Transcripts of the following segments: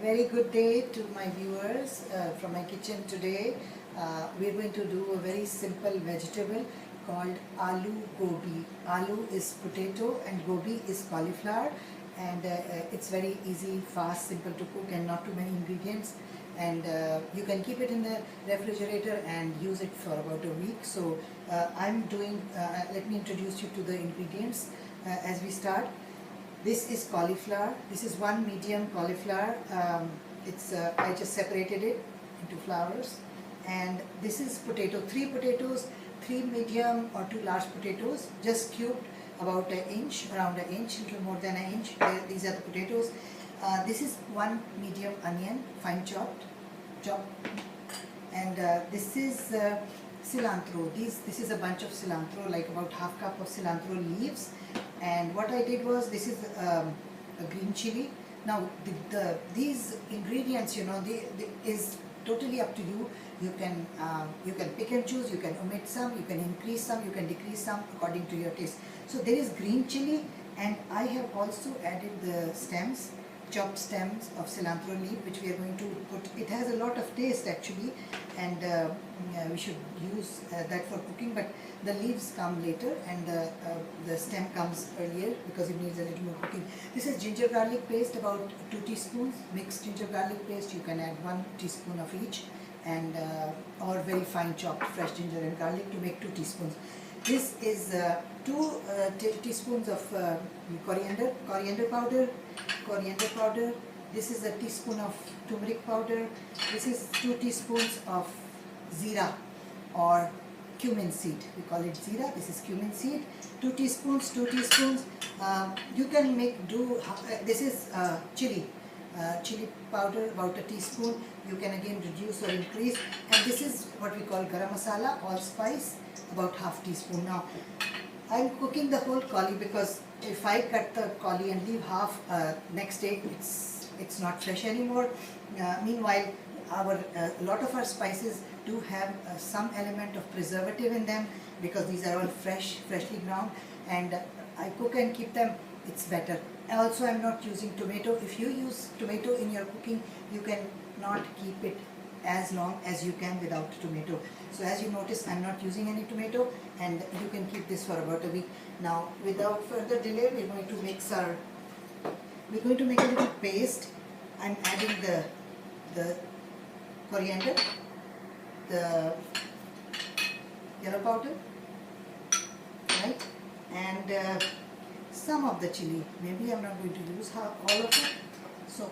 Very good day to my viewers from my kitchen today. We are going to do a very simple vegetable called Alloo Ghobi. Aloo is potato and gobi is cauliflower, and it's very easy, fast, simple to cook and not too many ingredients, and you can keep it in the refrigerator and use it for about a week. So let me introduce you to the ingredients as we start. This is cauliflower. This is one medium cauliflower. I just separated it into flowers. And this is potato. 3 potatoes, 3 medium or 2 large potatoes, just cubed about an inch, around an inch, little more than an inch. These are the potatoes. This is 1 medium onion, fine chopped. And this is cilantro. This is a bunch of cilantro, like about half cup of cilantro leaves. And what I did was, this is a green chili. Now these ingredients, is totally up to you. You can pick and choose. You can omit some. You can increase some. You can decrease some according to your taste. So there is green chili, and I have also added the stems, chopped stems of cilantro leaf, which we are going to put. It has a lot of taste actually, and we should use that for cooking, but the leaves come later and the stem comes earlier because it needs a little more cooking. This is ginger garlic paste, about 2 teaspoons, mixed ginger garlic paste. You can add 1 teaspoon of each, and or very fine chopped fresh ginger and garlic to make 2 teaspoons. This is 2 teaspoons of coriander powder. This is a teaspoon of turmeric powder. This is 2 teaspoons of zira or cumin seed. We call it zira. This is cumin seed. 2 teaspoons. You can make do. This is chili powder, about a teaspoon. You can again reduce or increase. And this is what we call garam masala, allspice, about half teaspoon. Now, I'm cooking the whole cauli because if I cut the cauli and leave half, next day it's not fresh anymore. Meanwhile, a lot of our spices do have some element of preservative in them because these are all freshly ground, and I cook and keep them. It's better. Also, I'm not using tomato. If you use tomato in your cooking, you can not keep it as long as you can without tomato. So as you notice, I'm not using any tomato, and you can keep this for about a week. Now, without further delay, we're going to make a little paste. I'm adding the coriander, the yellow powder, right, and some of the chili. Maybe I'm not going to use all of it, so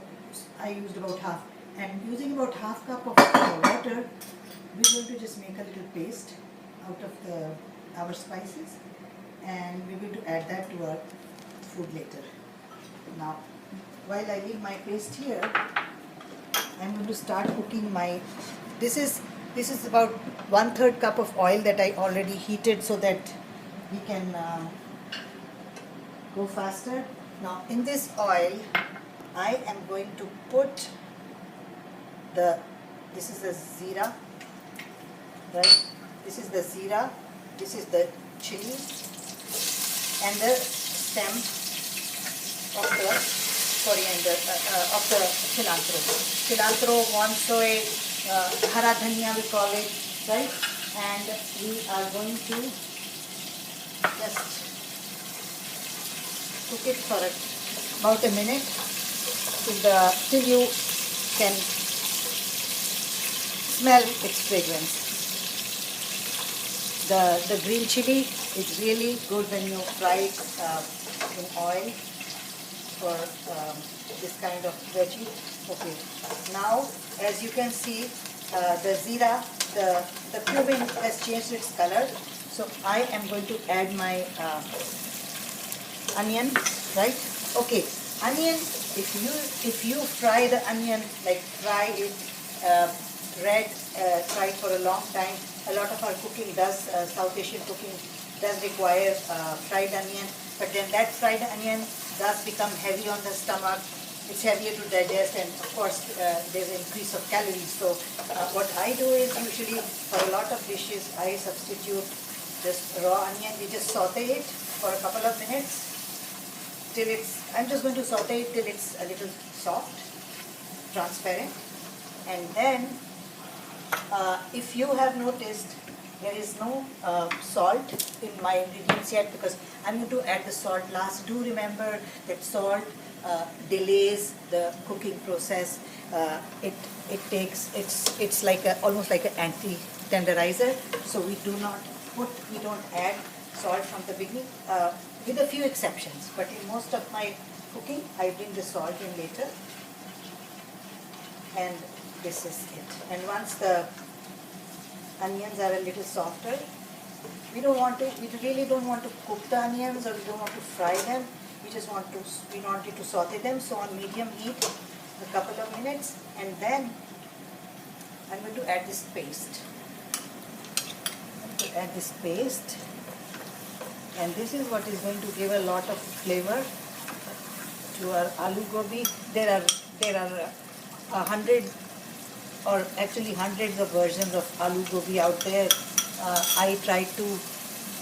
I used about half. And using about half cup of water, we're going to just make a little paste out of our spices, and we're going to add that to our food later. Now, while I leave my paste here, I'm going to start cooking this is about 1/3 cup of oil that I already heated so that we can go faster. Now, in this oil, I am going to put this is the zira, right? This is the zira, this is the chili, and the stem of the coriander, of the cilantro. Cilantro, wansoy, hara dhania we call it, right? And we are going to just cook it for about a minute till you can smell its fragrance. The green chili is really good when you fry it in oil for this kind of veggie. Okay, now as you can see, the zira, the cumin has changed its color. So I am going to add my onion, right? Okay, onion. If you fry the onion, like fry it red, fry it for a long time. A lot of our cooking South Asian cooking does require fried onion, but then that fried onion does become heavy on the stomach. It's heavier to digest, and of course there's an increase of calories. So what I do is, usually for a lot of dishes, I substitute just raw onion. We just saute it for a couple of minutes till I'm just going to saute it till it's a little soft. transparent. And then if you have noticed, there is no salt in my ingredients yet because I'm going to add the salt last. Do remember that salt delays the cooking process. It's like almost like an anti-tenderizer. So we don't add salt from the beginning, with a few exceptions. But in most of my cooking, I bring the salt in later. And this is it. And once the onions are a little softer, we really don't want to cook the onions, or we don't want to fry them. We want it to saute them. So on medium heat, a couple of minutes, and then I'm going to add this paste. And this is what is going to give a lot of flavor to our aloo gobi. There are 100 or actually hundreds of versions of aloo gobi out there. I tried to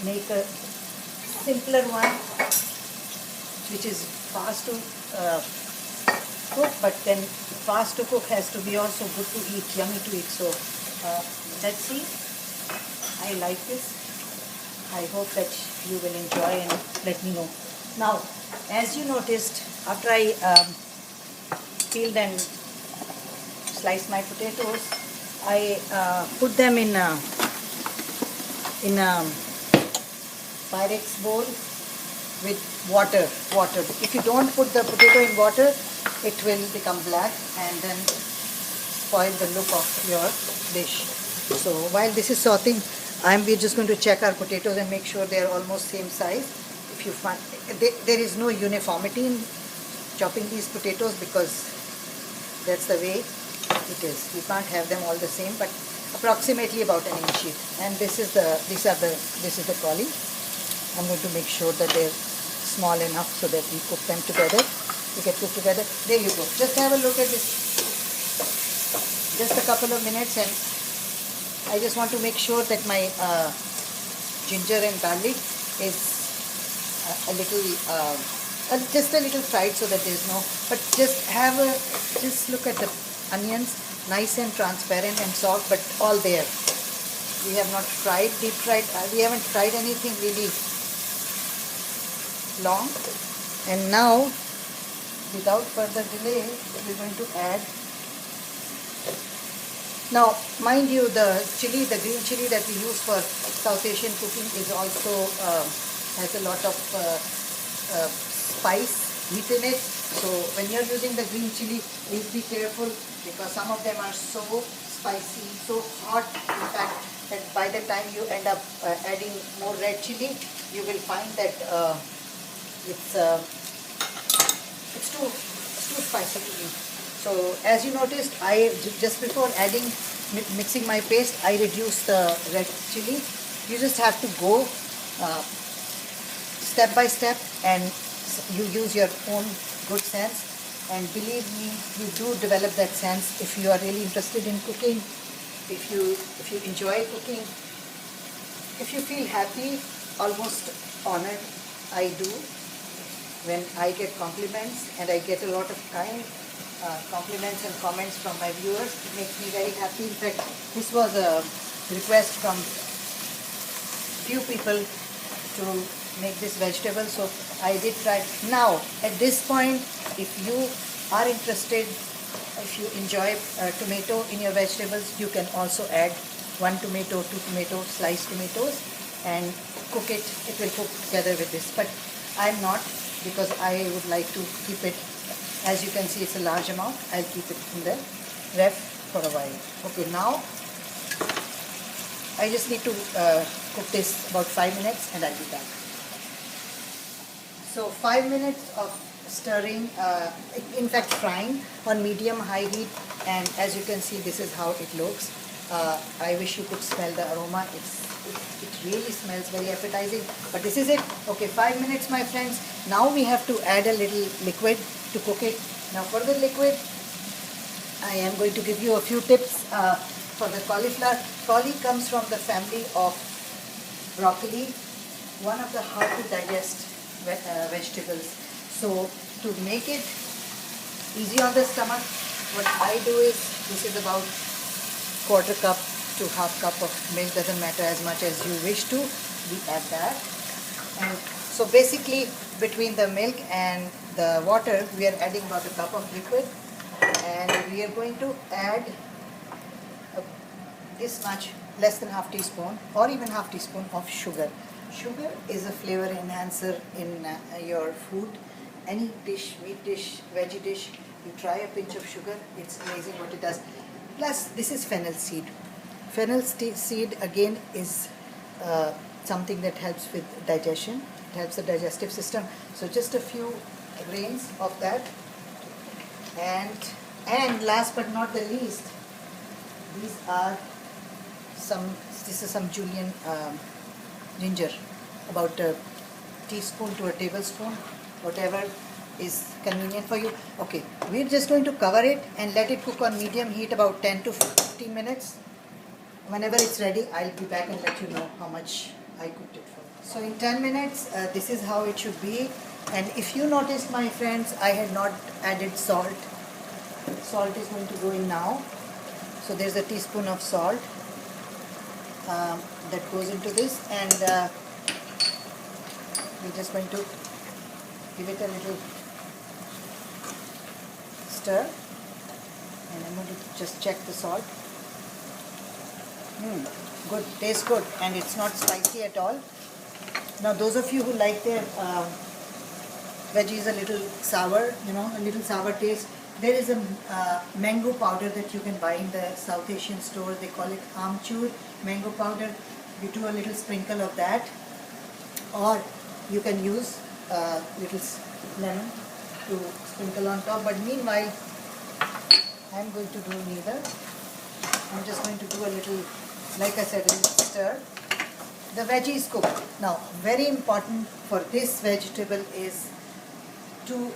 make a simpler one, which is fast to cook, but then fast to cook has to be also good to eat, yummy to eat. So let's see. I like this. I hope that you will enjoy and let me know. Now, as you noticed, after I peeled and sliced my potatoes, I put them in a Pyrex bowl with water. If you don't put the potato in water, it will become black and then spoil the look of your dish. So while this is sauteing, we're just going to check our potatoes and make sure they are almost same size. If you find there is no uniformity in chopping these potatoes because that's the way it is. You can't have them all the same, but approximately about an inch each. And this is the cauli. I'm going to make sure that they're small enough so that we cook them together. We get cooked together. There you go. Just have a look at this. Just a couple of minutes, and I just want to make sure that my ginger and garlic is just a little fried so that there's no. But just look at the onions, nice and transparent and soft, but all there. We have not deep fried. We haven't fried anything really long. And now, without further delay, we're going to add. Now, mind you, the green chili that we use for South Asian cooking is also has a lot of spice, heat in it. So when you're using the green chili, please be careful because some of them are so spicy, so hot. In fact, that by the time you end up adding more red chili, you will find that it's too spicy to eat. So as you noticed, just before mixing my paste, I reduced the red chili. You just have to go step by step, and you use your own good sense. And believe me, you do develop that sense if you are really interested in cooking, if you enjoy cooking, if you feel happy, almost honored. I do when I get compliments, and I get a lot of kind compliments and comments from my viewers. It makes me very happy. In fact, this was a request from few people to make this vegetable, so I did try. Now, at this point, if you are interested, if you enjoy tomato in your vegetables, you can also add 1 tomato, 2 tomatoes, sliced tomatoes, and cook it. It will cook together with this. But I'm not, because I would like to keep it. As you can see, it's a large amount. I'll keep it in the ref for a while. Okay, now I just need to cook this about 5 minutes and I'll be back. So 5 minutes of stirring, in fact frying on medium-high heat, and as you can see, this is how it looks. I wish you could smell the aroma. It really smells very appetizing. But this is it. Okay, 5 minutes, my friends. Now we have to add a little liquid to cook it. Now for the liquid, I am going to give you a few tips for the cauliflower. Cauli comes from the family of broccoli, one of the hard to digest vegetables. So to make it easy on the stomach, what I do is, this is about quarter cup to half cup of milk, doesn't matter, as much as you wish to. We add that. And so basically between the milk and the water, we are adding about a cup of liquid, and we are going to add this much, less than half teaspoon or even half teaspoon of sugar. Sugar is a flavor enhancer in your food. Any dish, meat dish, veggie dish, you try a pinch of sugar, it's amazing what it does. Plus, this is fennel seed. Fennel seed again is something that helps with digestion. It helps the digestive system. So just a few grains of that. And last but not the least, these are this is some julienne ginger, about a teaspoon to a tablespoon, whatever is convenient for you. Okay, we're just going to cover it and let it cook on medium heat about 10 to 15 minutes. Whenever it's ready, I'll be back and let you know how much I cooked it for. So in 10 minutes, this is how it should be. And if you noticed, my friends, I had not added salt. Salt is going to go in now. So there's a teaspoon of salt that goes into this, and we're just going to give it a little stir, and I'm going to just check the salt. Good, tastes good, and it's not spicy at all. Now those of you who like their veggies a little sour, a little sour taste, there is a mango powder that you can buy in the South Asian stores. They call it amchur mango powder. You do a little sprinkle of that, or you can use little lemon to sprinkle on top. But meanwhile, I'm going to do neither. I'm just going to do a little, like I said, a little stir. The veggie is cooked. Now, very important for this vegetable is to,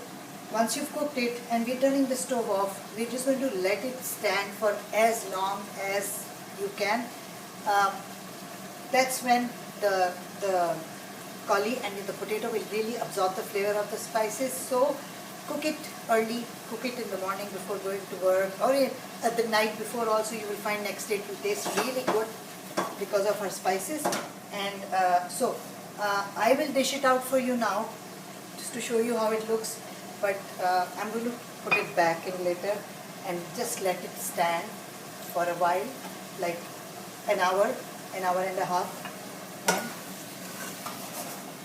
once you've cooked it and we're turning the stove off, we're just going to let it stand for as long as you can. That's when the cauli and the potato will really absorb the flavor of the spices. So cook it early, cook it in the morning before going to work, or at the night before also. You will find next day it will taste really good because of our spices. And I will dish it out for you now just to show you how it looks. But I'm going to put it back in later and just let it stand for a while, like an hour and a half. And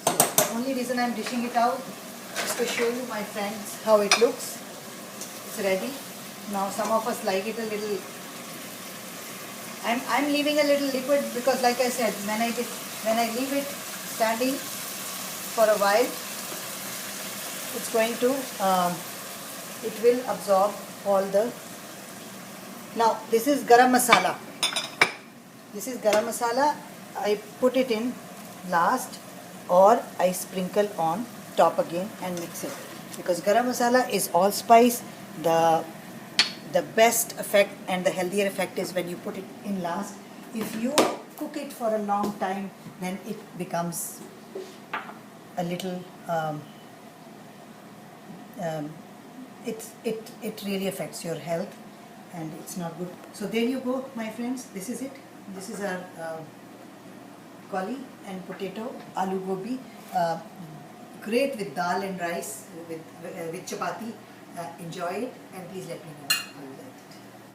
so the only reason I'm dishing it out is to show you, my friends, how it looks. It's ready. Now some of us like it a little. I'm leaving a little liquid because, like I said, when I leave it standing for a while, it's going to, it will absorb all the. Now this is garam masala. This is garam masala. I put it in last, or I sprinkle on top again and mix it, because garam masala is allspice. The best effect and the healthier effect is when you put it in last. If you cook it for a long time, then it becomes a little it really affects your health, and it's not good. So there you go, my friends. This is it. This is our cauli and potato aloo gobi. Great with dal and rice, with chapati. Enjoy it, and please let me know.